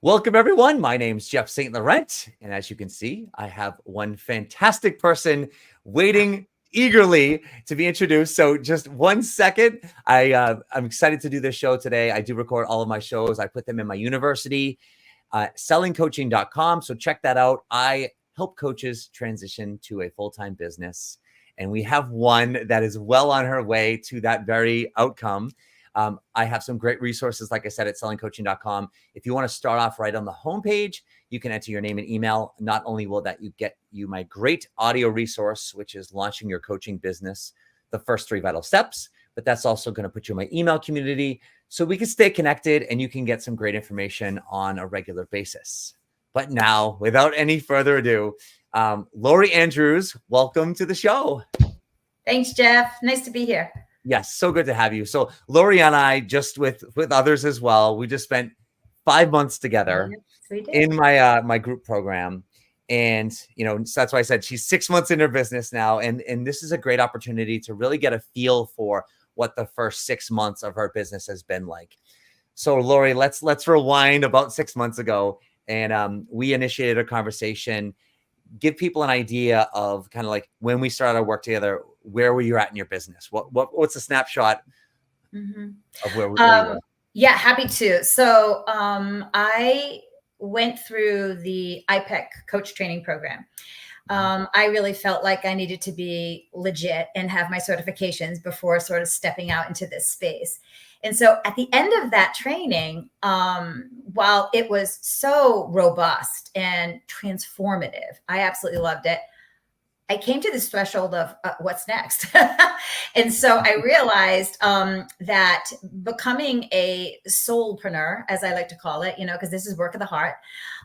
Welcome, everyone. My name's Jeff St. Laurent. And as you can see, I have one fantastic person waiting eagerly to be introduced. So just 1 second. I'm excited to do this show today. I do record all of my shows. I put them in my university, sellingcoaching.com. So check that out. I help coaches transition to a full-time business. And we have one that is well on her way to that very outcome. I have some great resources, like I said, at sellingcoaching.com. If you want to start off right on the homepage, you can enter your name and email. Not only will that get you my great audio resource, which is launching your coaching business, the first 3 vital steps, but that's also going to put you in my email community so we can stay connected and you can get some great information on a regular basis. But now, without any further ado, Lori Andrews, welcome to the show. Thanks, Jeff. Nice to be here. Yes, so good to have you. So Lori and I, just with others as well, we just spent 5 months together in my my group program. And, so that's why I said she's 6 months in her business now. And this is a great opportunity to really get a feel for what the first 6 months of her business has been like. So Lori, let's rewind about 6 months ago. And we initiated a conversation, give people an idea of kind of like when we started our work together, where were you at in your business? What's a snapshot of where we were? Yeah, happy to. So I went through the IPEC coach training program. I really felt like I needed to be legit and have my certifications before sort of stepping out into this space. And so at the end of that training, while it was so robust and transformative, I absolutely loved it. I came to this threshold of what's next. And so I realized that becoming a soulpreneur, as I like to call it, because this is work of the heart,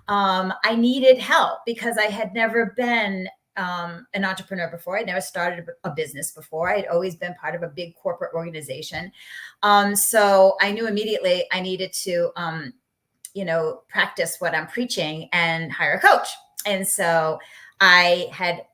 I needed help because I had never been an entrepreneur before. I'd never started a business before. I'd always been part of a big corporate organization. So I knew immediately I needed to, practice what I'm preaching and hire a coach. And so I had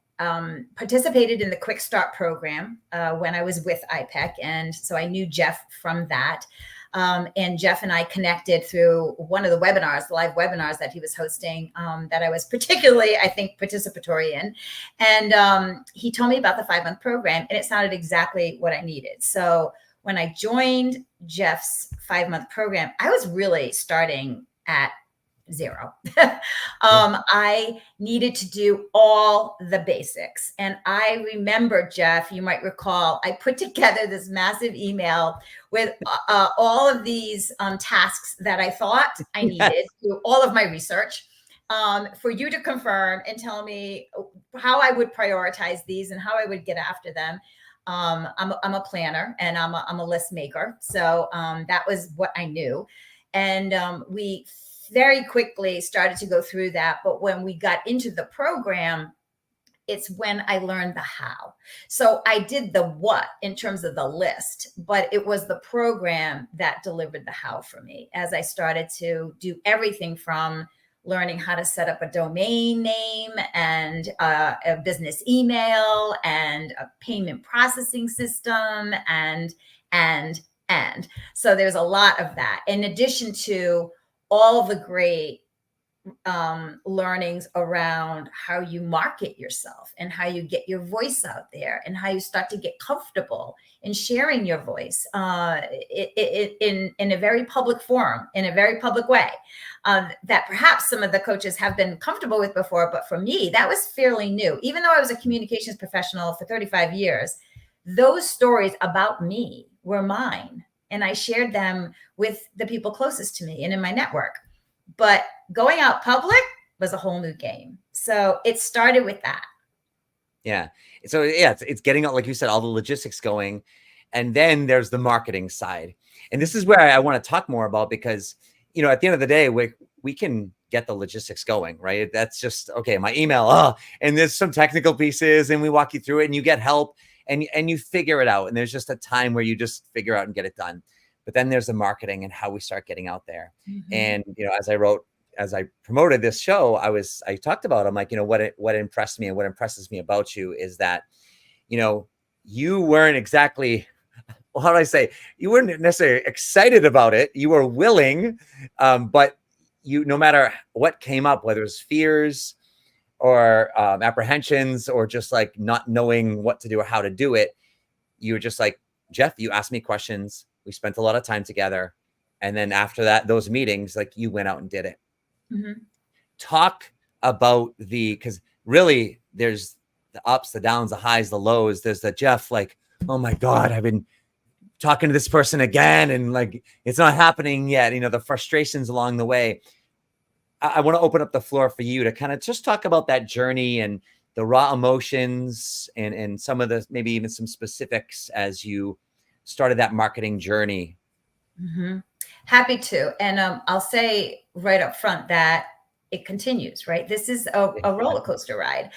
participated in the Quick Start program when I was with IPEC. And so I knew Jeff from that. And Jeff and I connected through one of the webinars, the live webinars that he was hosting, that I was particularly, I think, participatory in. And he told me about the 5-month program, and it sounded exactly what I needed. So when I joined Jeff's 5-month program, I was really starting at zero. I needed to do all the basics. And I remember, Jeff, you might recall, I put together this massive email with all of these tasks that I thought I needed to do all of my research for you to confirm and tell me how I would prioritize these and how I would get after them. I'm a planner and I'm a list maker. So that was what I knew. And we very quickly started to go through that. But when we got into the program, it's when I learned the how. So I did the what in terms of the list, but it was the program that delivered the how for me as I started to do everything from learning how to set up a domain name and a business email and a payment processing system and. So there's a lot of that in addition to all the great learnings around how you market yourself and how you get your voice out there and how you start to get comfortable in sharing your voice in a very public forum, in a very public way that perhaps some of the coaches have been comfortable with before. But for me, that was fairly new. Even though I was a communications professional for 35 years, those stories about me were mine. And I shared them with the people closest to me and in my network. But going out public was a whole new game. So it started with that. Yeah. So yeah, it's getting, like you said, all the logistics going. And then there's the marketing side. And this is where I want to talk more about because, at the end of the day, we can get the logistics going, right? That's just, okay, my email, and there's some technical pieces and we walk you through it and you get help. And you figure it out. And there's just a time where you just figure out and get it done. But then there's the marketing and how we start getting out there. Mm-hmm. And, as I promoted this show, I talked about, I'm like, what impressed me and what impresses me about you is that, you weren't exactly, well, how do I say, you weren't necessarily excited about it. You were willing, but you, no matter what came up, whether it's fears or apprehensions or just like not knowing what to do or how to do it, you were just like, Jeff, you asked me questions. We spent a lot of time together. And then after that, those meetings, like you went out and did it. Mm-hmm. Talk about because really there's the ups, the downs, the highs, the lows. There's the Jeff, like, oh my God, I've been talking to this person again. And like, it's not happening yet. You know, the frustrations along the way. I want to open up the floor for you to kind of just talk about that journey and the raw emotions and some of the, maybe even some specifics as you started that marketing journey. Mm-hmm. Happy to. And I'll say right up front that it continues, right? This is a roller coaster ride.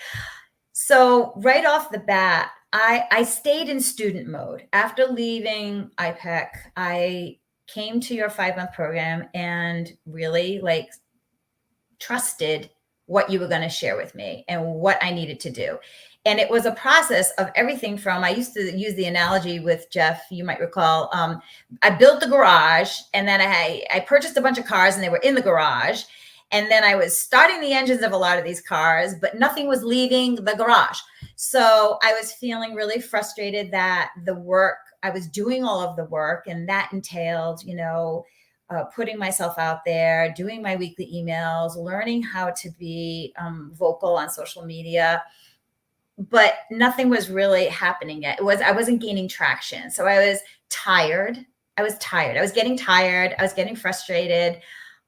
So right off the bat, I stayed in student mode. After leaving IPEC, I came to your 5-month program and really like trusted what you were going to share with me and what I needed to do. And it was a process of everything from, I used to use the analogy with Jeff, you might recall, I built the garage and then I purchased a bunch of cars and they were in the garage. And then I was starting the engines of a lot of these cars, but nothing was leaving the garage. So I was feeling really frustrated that the work, I was doing all of the work, and that entailed, you know, putting myself out there, doing my weekly emails, learning how to be vocal on social media, but nothing was really happening yet. I wasn't gaining traction. So I was tired. I was getting tired. I was getting frustrated.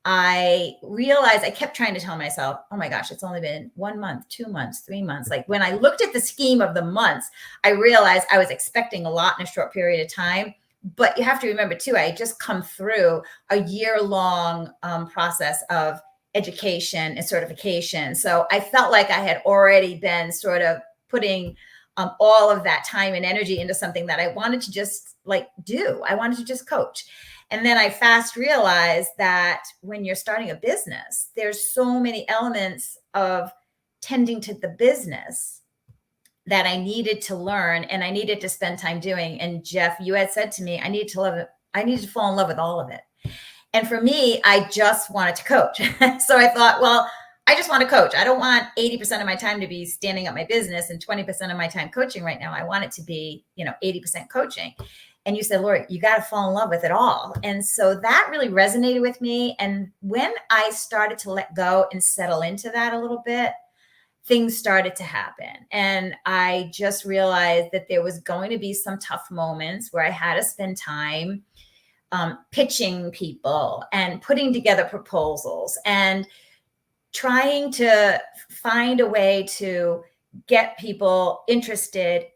I realized I kept trying to tell myself, oh my gosh, it's only been 1 month, 2 months, 3 months. Like when I looked at the scheme of the months, I realized I was expecting a lot in a short period of time. But you have to remember too, I had just come through a year-long process of education and certification. So I felt like I had already been sort of putting all of that time and energy into something that I wanted to just like do. I wanted to just coach. And then I fast realized that when you're starting a business, there's so many elements of tending to the business that I needed to learn and I needed to spend time doing. And Jeff, you had said to me, I needed to love it. I needed to fall in love with all of it. And for me, I just wanted to coach. So I thought, well, I just want to coach. I don't want 80% of my time to be standing up my business and 20% of my time coaching right now. I want it to be, 80% coaching. And you said, Lori, you got to fall in love with it all. And so that really resonated with me. And when I started to let go and settle into that a little bit, things started to happen. And I just realized that there was going to be some tough moments where I had to spend time pitching people and putting together proposals and trying to find a way to get people interested,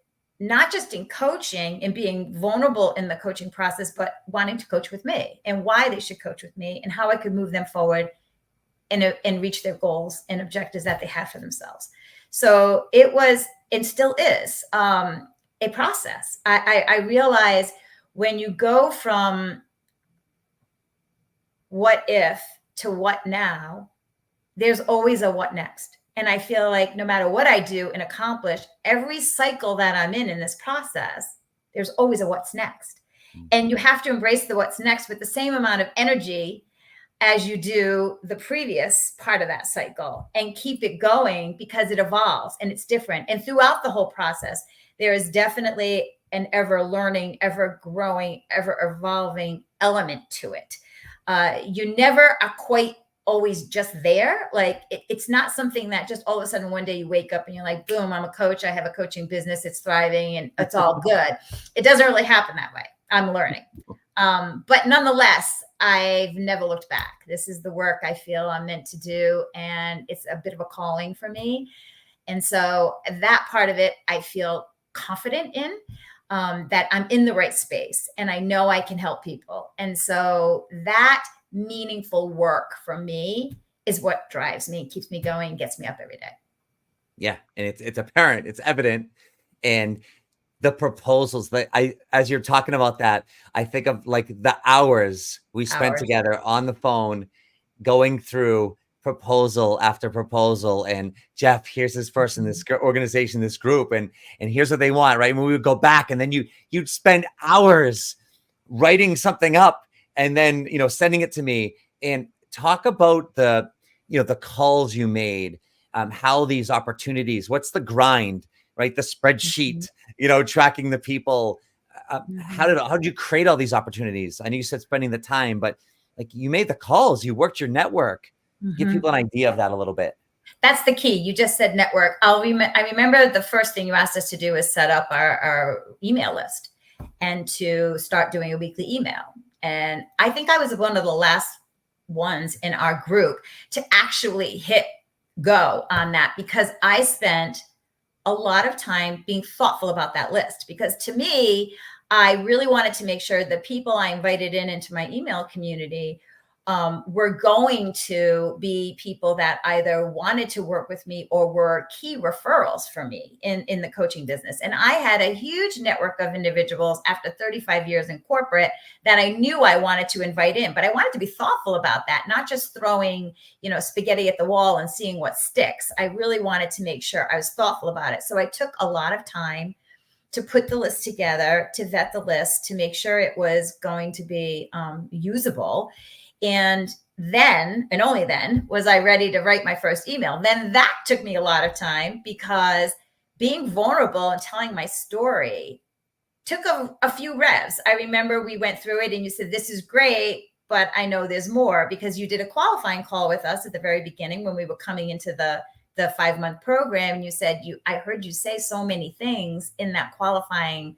not just in coaching and being vulnerable in the coaching process, but wanting to coach with me and why they should coach with me and how I could move them forward and reach their goals and objectives that they have for themselves. So it was, and still is, a process. I realize when you go from what if to what now, there's always a what next. And I feel like no matter what I do and accomplish, every cycle that I'm in this process, there's always a what's next. And you have to embrace the what's next with the same amount of energy as you do the previous part of that cycle and keep it going because it evolves and it's different. And throughout the whole process, there is definitely an ever learning, ever growing, ever evolving element to it. You never are quite always just there. Like it's not something that just all of a sudden one day you wake up and you're like, boom, I'm a coach. I have a coaching business. It's thriving and it's all good. It doesn't really happen that way. I'm learning. But nonetheless, I've never looked back. This is the work I feel I'm meant to do. And it's a bit of a calling for me. And so that part of it, I feel confident in, that I'm in the right space and I know I can help people. And so that meaningful work for me is what drives me, keeps me going, gets me up every day. Yeah. And it's apparent, it's evident. And the proposals that as you're talking about that, I think of like the hours we spent together on the phone, going through proposal after proposal. And Jeff, here's this person, this organization, this group, and here's what they want, right? And we would go back and then you'd spend hours writing something up and then, sending it to me. And talk about the calls you made, how these opportunities, what's the grind, right? The Mhm. spreadsheet, tracking the people. How Mhm. did you create all these opportunities? I know you said spending the time, but like you made the calls, you worked your network. Give Mhm. people an idea of that a little bit. That's the key. You just said network. I remember the first thing you asked us to do is set up our email list and to start doing a weekly email. And I think I was one of the last ones in our group to actually hit go on that, because I spent a lot of time being thoughtful about that list. Because to me, I really wanted to make sure the people I invited into my email community were going to be people that either wanted to work with me or were key referrals for me in the coaching business. And I had a huge network of individuals after 35 years in corporate that I knew I wanted to invite in, but I wanted to be thoughtful about that, not just throwing, spaghetti at the wall and seeing what sticks. I really wanted to make sure I was thoughtful about it. So I took a lot of time to put the list together, to vet the list, to make sure it was going to be usable. And then, and only then, was I ready to write my first email. Then that took me a lot of time, because being vulnerable and telling my story took a few revs. I remember we went through it and you said, this is great, but I know there's more, because you did a qualifying call with us at the very beginning when we were coming into the 5-month program. And you said, I heard you say so many things in that qualifying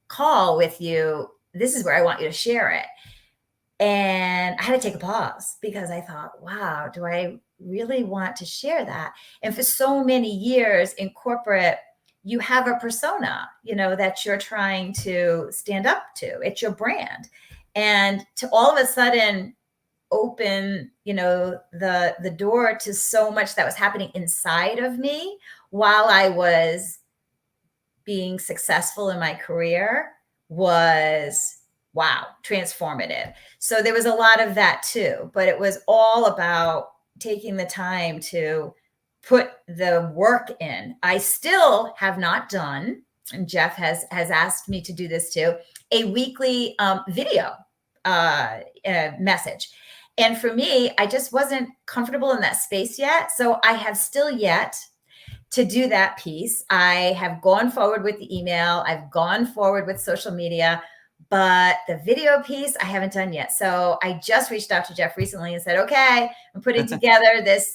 call with you. This is where I want you to share it. And I had to take a pause, because I thought, wow, do I really want to share that? And for so many years in corporate, you have a persona, that you're trying to stand up to. It's your brand. And to all of a sudden open, the door to so much that was happening inside of me while I was being successful in my career was, wow, transformative. So there was a lot of that too, but it was all about taking the time to put the work in. I still have not done, and Jeff has asked me to do this too, a weekly video message. And for me, I just wasn't comfortable in that space yet. So I have still yet to do that piece. I have gone forward with the email. I've gone forward with social media, but the video piece I haven't done yet. So I just reached out to Jeff recently and said, okay, I'm putting together this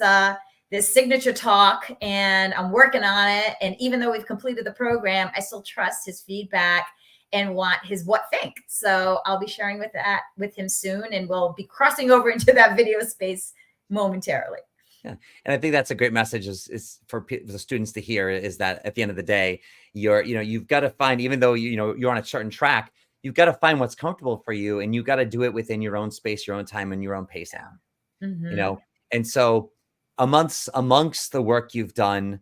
signature talk and I'm working on it. And even though we've completed the program, I still trust his feedback and want his what think. So I'll be sharing with him soon, and we'll be crossing over into that video space momentarily. Yeah. And I think that's a great message is for the students to hear, is that at the end of the day, you've got to find, even though, you're on a certain track, you've got to find what's comfortable for you, and you got to do it within your own space, your own time, and your own pacing, Mm-hmm. And so amongst the work you've done,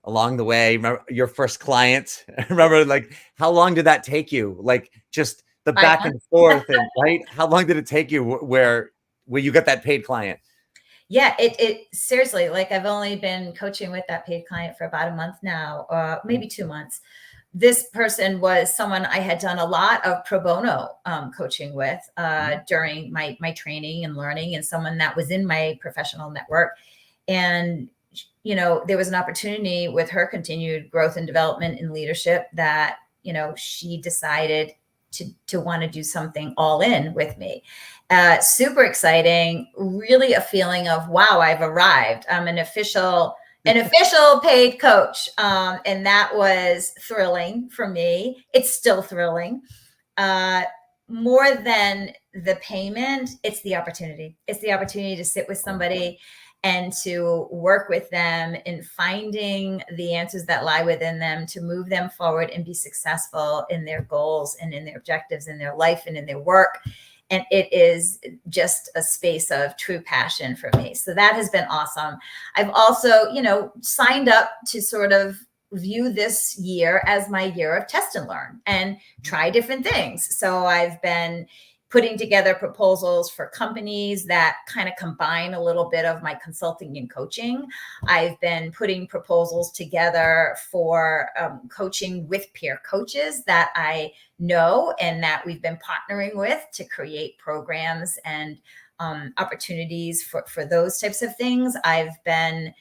along the way, remember your first client, remember, like, how long did that take you? Like, just the 5 back and months. forth, and right. How long did it take you where you got that paid client? Yeah, it seriously, like, I've only been coaching with that paid client for about a month now, maybe 2 months. This person was someone I had done a lot of pro bono coaching with during my training and learning, and someone that was in my professional network. And there was an opportunity with her continued growth and development in leadership that she decided to want to do something all in with me. Super exciting, really a feeling of, wow, I've arrived. I'm an official paid coach. And that was thrilling for me. It's still thrilling. More than the payment, it's the opportunity. It's the opportunity to sit with somebody and to work with them in finding the answers that lie within them, to move them forward and be successful in their goals and in their objectives in their life and in their work. And it is just a space of true passion for me. So that has been awesome. I've also, signed up to sort of view this year as my year of test and learn and try different things. So I've been putting together proposals for companies that kind of combine a little bit of my consulting and coaching. I've been putting proposals together for coaching with peer coaches that I know and that we've been partnering with to create programs and opportunities for those types of things. I've been,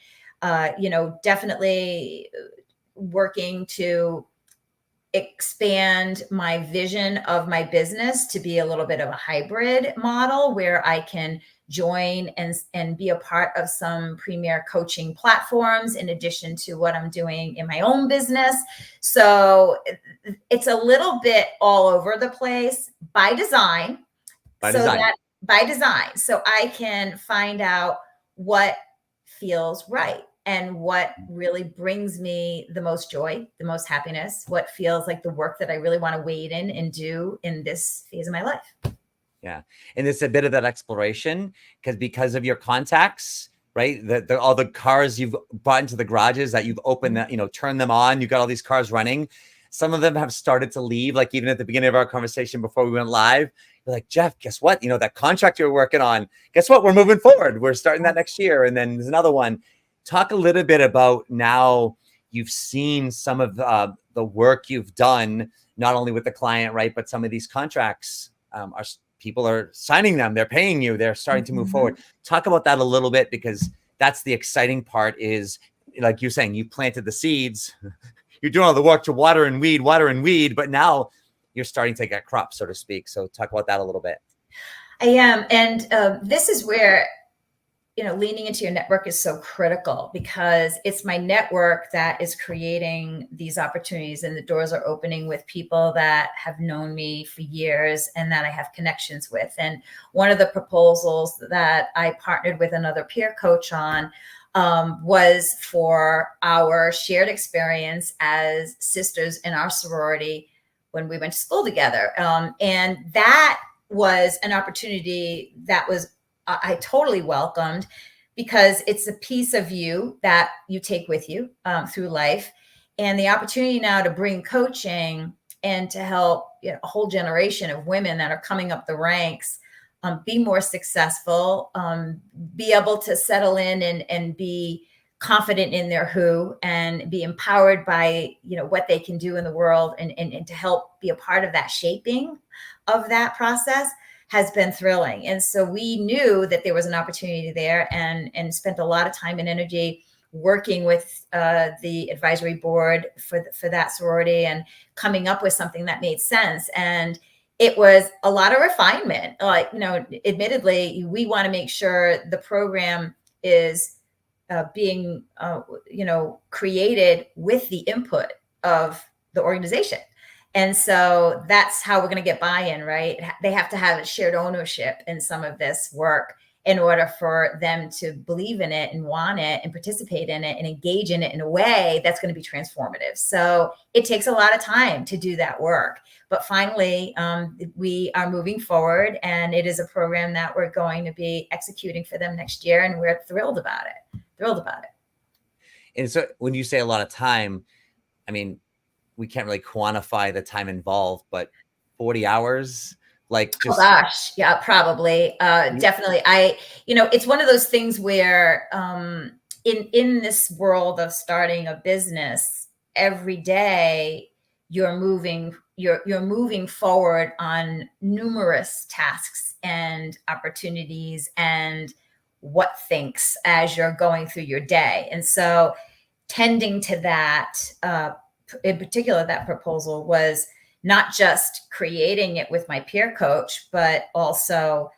definitely working to expand my vision of my business to be a little bit of a hybrid model where I can join and be a part of some premier coaching platforms in addition to what I'm doing in my own business. So it's a little bit all over the place by design. By design. By design, so I can find out what feels right and what really brings me the most joy, the most happiness, what feels like the work that I really want to wade in and do in this phase of my life. Yeah. And it's a bit of that exploration because of your contacts, right? All the cars you've brought into the garages that you've opened, that, turned them on, you've got all these cars running. Some of them have started to leave, like even at the beginning of our conversation before we went live, you're like, Jeff, guess what? That contract you're working on, guess what? We're moving forward. We're starting that next year. And then there's another one. Talk a little bit about now you've seen some of the work you've done, not only with the client, right? But some of these contracts people are signing them, they're paying you, they're starting to move forward. Talk about that a little bit, because that's the exciting part is, like you're saying, you planted the seeds, you're doing all the work to water and weed, but now you're starting to get crops, so to speak. So talk about that a little bit. I am. And this is where, leaning into your network is so critical, because it's my network that is creating these opportunities, and the doors are opening with people that have known me for years and that I have connections with. And one of the proposals that I partnered with another peer coach on was for our shared experience as sisters in our sorority when we went to school together. And that was an opportunity that was I totally welcomed, because it's a piece of you that you take with you through life, and the opportunity now to bring coaching and to help a whole generation of women that are coming up the ranks be more successful, be able to settle in and be confident in their who, and be empowered by what they can do in the world, and to help be a part of that shaping of that process has been thrilling. And so we knew that there was an opportunity there, and spent a lot of time and energy working with the advisory board for that sorority and coming up with something that made sense. And it was a lot of refinement. Like, admittedly, we want to make sure the program is being, created with the input of the organization. And so that's how we're going to get buy-in, right? They have to have a shared ownership in some of this work in order for them to believe in it and want it and participate in it and engage in it in a way that's going to be transformative. So it takes a lot of time to do that work. But finally, we are moving forward, and it is a program that we're going to be executing for them next year. And we're thrilled about it. And so when you say a lot of time, I mean, we can't really quantify the time involved, but 40 hours, like just. Oh gosh, yeah, probably. Definitely. It's one of those things where in this world of starting a business, every day you're moving forward on numerous tasks and opportunities and what thinks as you're going through your day. And so tending to that, in particular, that proposal was not just creating it with my peer coach, but also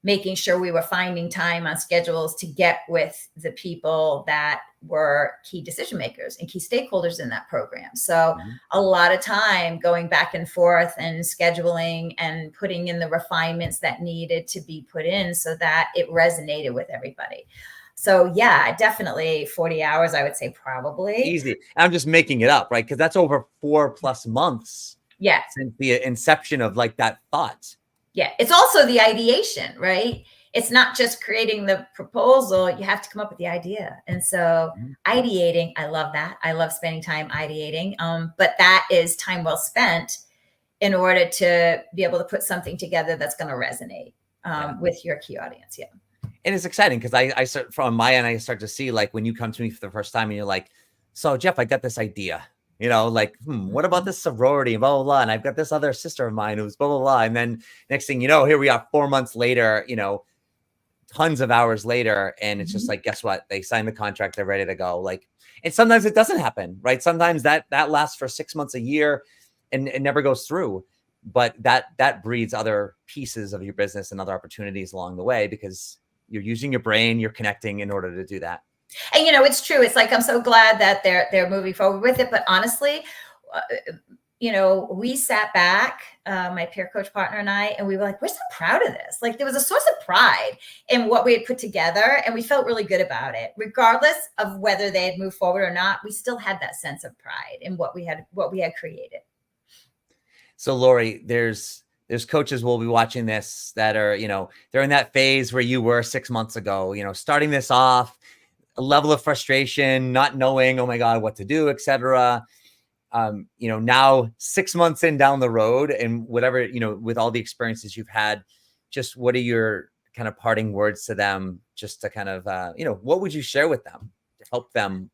making sure we were finding time on schedules to get with the people that were key decision makers and key stakeholders in that program. So a lot of time going back and forth and scheduling and putting in the refinements that needed to be put in so that it resonated with everybody. So yeah, definitely 40 hours, I would say, probably. Easy. I'm just making it up, right? Because that's over 4+ months. Yeah. Since the inception of like that thought. Yeah. It's also the ideation, right? It's not just creating the proposal. You have to come up with the idea. And so ideating, I love that. I love spending time ideating. But that is time well spent in order to be able to put something together that's going to resonate with your key audience. Yeah. And it's exciting because I start from my end, I start to see like when you come to me for the first time and you're like, so Jeff, I got this idea, what about this sorority, blah, blah, blah. And I've got this other sister of mine who's blah, blah, blah. And then next thing you know, here we are 4 months later, tons of hours later, and it's just like, guess what? They signed the contract, they're ready to go. Like, and sometimes it doesn't happen, right? Sometimes that lasts for 6 months, a year, and it never goes through. But that breeds other pieces of your business and other opportunities along the way, because you're using your brain, you're connecting in order to do that. And it's true. It's like, I'm so glad that they're moving forward with it. But honestly, we sat back, my peer coach partner and I, and we were like, we're so proud of this. Like, there was a source of pride in what we had put together, and we felt really good about it. Regardless of whether they had moved forward or not, we still had that sense of pride in what we had created. So Lori, there's coaches will be watching this that are, they're in that phase where you were 6 months ago, starting this off, a level of frustration, not knowing, oh my God, what to do, etc. Now 6 months in down the road, and whatever, with all the experiences you've had, just what are your kind of parting words to them, just to kind of, what would you share with them to help them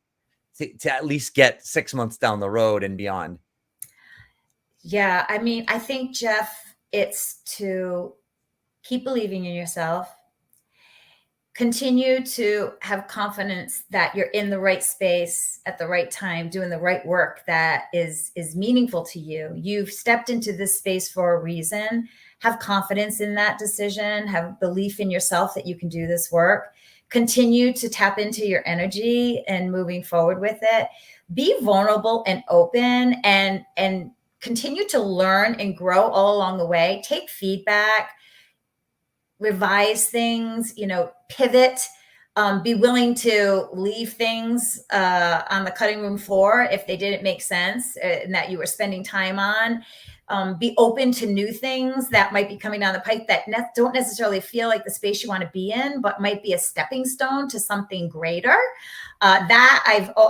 to at least get 6 months down the road and beyond? Yeah. I mean, I think, Jeff, it's to keep believing in yourself, continue to have confidence that you're in the right space at the right time, doing the right work that is meaningful to you. You've stepped into this space for a reason. Have confidence in that decision, have belief in yourself that you can do this work. Continue to tap into your energy and moving forward with it. Be vulnerable and open, and continue to learn and grow all along the way. Take feedback, revise things, pivot, be willing to leave things on the cutting room floor if they didn't make sense and that you were spending time on. Be open to new things that might be coming down the pipe that don't necessarily feel like the space you want to be in, but might be a stepping stone to something greater. That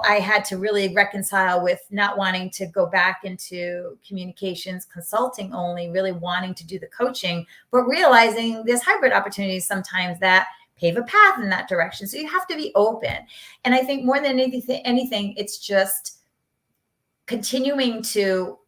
I had to really reconcile with not wanting to go back into communications consulting only, really wanting to do the coaching, but realizing there's hybrid opportunities sometimes that pave a path in that direction. So you have to be open. And I think more than anything, it's just continuing to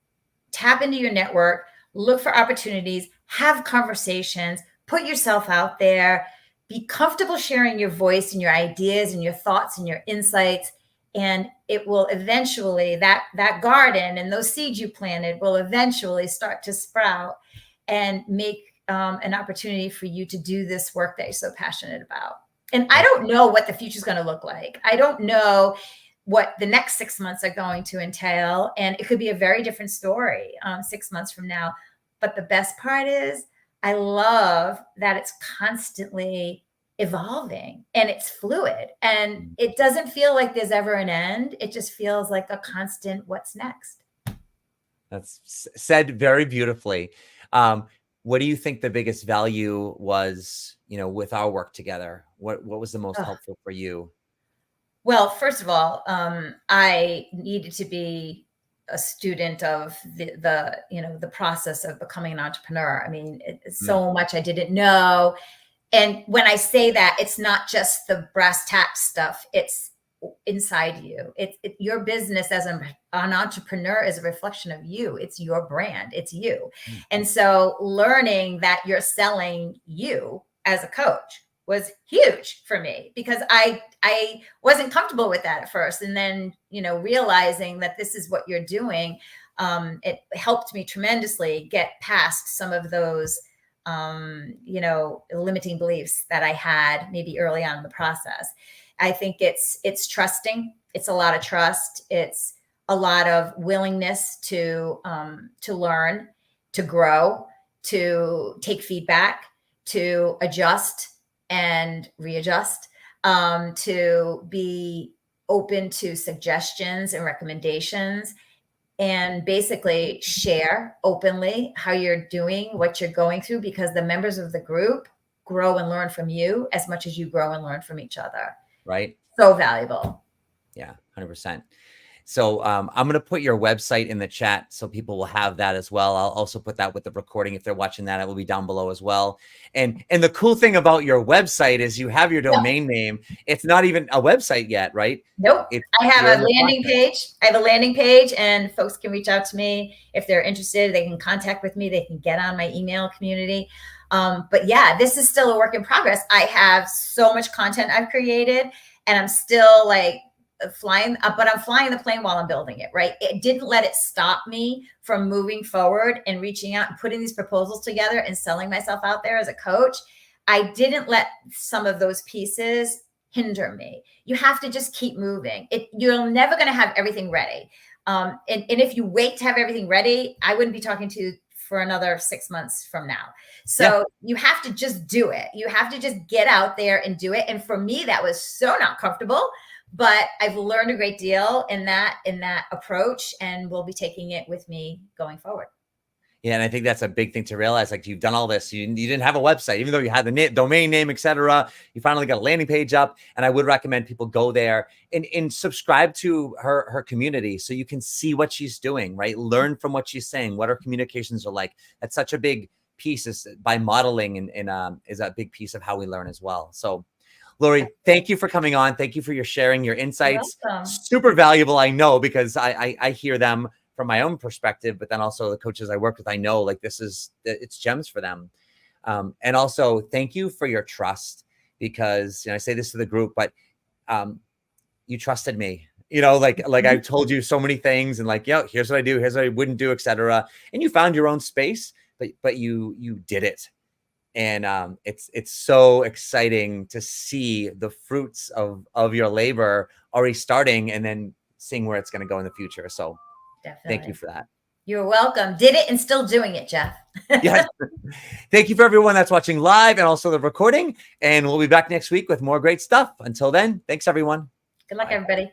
tap into your network, look for opportunities, have conversations, put yourself out there, be comfortable sharing your voice and your ideas and your thoughts and your insights. And it will eventually, that garden and those seeds you planted will eventually start to sprout and make an opportunity for you to do this work that you're so passionate about. And I don't know what the future is going to look like. I don't know what the next 6 months are going to entail. And it could be a very different story 6 months from now. But the best part is, I love that it's constantly evolving and it's fluid, and it doesn't feel like there's ever an end. It just feels like a constant what's next. That's said very beautifully. What do you think the biggest value was, with our work together? What was the most helpful for you? Well, first of all, I needed to be a student of the process of becoming an entrepreneur. I mean, it's so much I didn't know. And when I say that, it's not just the brass tacks stuff. It's inside you. Your business as an entrepreneur is a reflection of you. It's your brand. It's you. And so learning that you're selling you as a coach was huge for me, because I wasn't comfortable with that at first. And then, realizing that this is what you're doing, it helped me tremendously get past some of those, limiting beliefs that I had maybe early on in the process. I think it's trusting. It's a lot of trust. It's a lot of willingness to learn, to grow, to take feedback, to adjust and readjust, to be open to suggestions and recommendations, and basically share openly how you're doing, what you're going through, because the members of the group grow and learn from you as much as you grow and learn from each other. Right. So valuable. Yeah, 100%. So I'm going to put your website in the chat so people will have that as well. I'll also put that with the recording. If they're watching that, it will be down below as well. And the cool thing about your website is you have your domain name. It's not even a website yet, right? Nope. I have a landing page. I have a landing page, and folks can reach out to me if they're interested. They can contact with me. They can get on my email community. But yeah, this is still a work in progress. I have so much content I've created, and I'm still like flying, but I'm flying the plane while I'm building it, right? It didn't let it stop me from moving forward and reaching out and putting these proposals together and selling myself out there as a coach. I didn't let some of those pieces hinder me. You have to just keep moving. You're never going to have everything ready. And if you wait to have everything ready, I wouldn't be talking to you for another 6 months from now. So you have to just do it. You have to just get out there and do it. And for me, that was so not comfortable, but I've learned a great deal in that approach, and will be taking it with me going forward. Yeah, and I think that's a big thing to realize. Like, you've done all this, you didn't have a website, even though you had the domain name, etc. You finally got a landing page up, and I would recommend people go there and subscribe to her community so you can see what she's doing, right? Learn from what she's saying, what her communications are like. That's such a big piece, is by modeling, and is a big piece of how we learn as well. So, Lori, thank you for coming on. Thank you for your sharing your insights. Super valuable, I know, because I hear them from my own perspective, but then also the coaches I work with, I know like it's gems for them. And also thank you for your trust, because I say this to the group, but you trusted me, like I've told you so many things, and like, here's what I do, here's what I wouldn't do, etc. And you found your own space, but you did it. And it's so exciting to see the fruits of your labor already starting, and then seeing where it's going to go in the future. So definitely. Thank you for that. You're welcome. Did it and still doing it, Jeff. Yes. Thank you for everyone that's watching live and also the recording. And we'll be back next week with more great stuff. Until then, thanks everyone. Good luck, everybody.